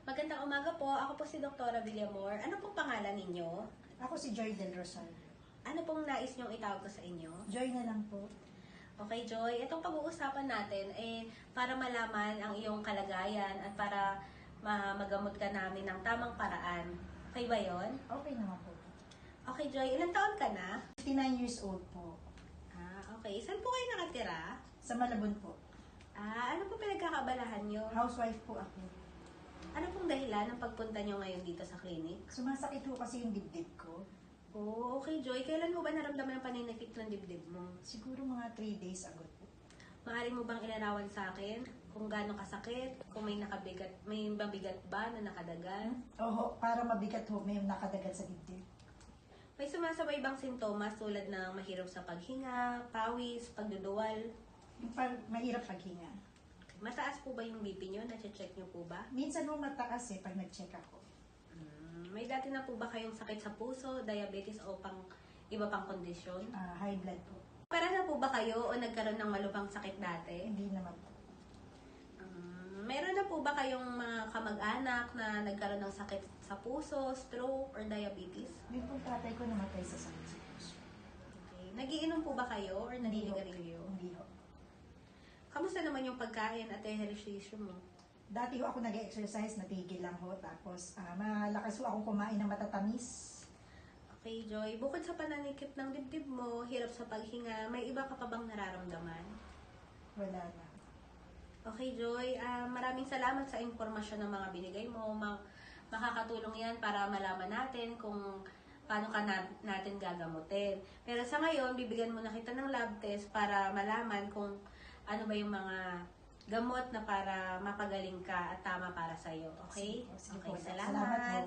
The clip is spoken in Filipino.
Magandang umaga po. Ako po si Dr. Villamor. Ano pong pangalan ninyo? Ako si Joy Del Rosal. Ano pong nais niyong itawag ko sa inyo? Joy na lang po. Okay, Joy. Itong pag-uusapan natin para malaman ang iyong kalagayan at para magamot ka namin ng tamang paraan. Okay ba yon? Okay naman po. Okay, Joy. Ilang taon ka na? 59 years old po. Okay. Saan po kayo nakatira? Sa Malabon po. Ano po pinagkakabalahan niyo? Housewife po ako. Ano pong dahilan ng pagpunta niyo ngayon dito sa clinic? Sumasakit po kasi yung dibdib ko. Oh, okay, Joy. Kailan mo ba naramdaman ang paninakit ng dibdib mo? Siguro mga 3 days ago po. Maaari mo bang ilarawan sa akin kung gaano kasakit, kung may mabigat ba na nakadagan? Oho, para mabigat ho, may nakadagat sa dibdib. May sumasabay bang sintomas tulad ng mahirap sa paghinga, pawis, pagduduwal? Yung mahirap paghinga. Mataas po ba yung BP nyo? Nache-check nyo po ba? Minsan mo mataas pag nag-check ako. May dati na po ba kayong sakit sa puso, diabetes o iba pang kondisyon? High blood po. Para na po ba kayo o nagkaroon ng malubhang sakit dati? Hindi naman po. Meron na po ba kayong mga kamag-anak na nagkaroon ng sakit sa puso, stroke, or diabetes? Yung pong tatay ko namatay sa sakit sa puso. Okay. Nagiinom po ba kayo or Hindi ho. naninigarilyo? Hindi ho. Kamusta naman yung pagkain at ehersisyo mo? Dati ho ako nag-exercise, natigil lang ho. Tapos malakas ho akong kumain ng matatamis. Okay, Joy. Bukod sa pananikip ng dibdib mo, hirap sa paghinga, may iba ka pa bang nararamdaman? Wala na. Okay, Joy. Maraming salamat sa impormasyon ng mga binigay mo. Makakatulong yan para malaman natin kung paano ka natin gagamutin. Pero sa ngayon, bibigyan mo na kita ng lab test para malaman kung ano ba yung mga gamot na para mapagaling ka at tama para sa'yo. Okay? Sige Okay, po. salamat. Salamat po.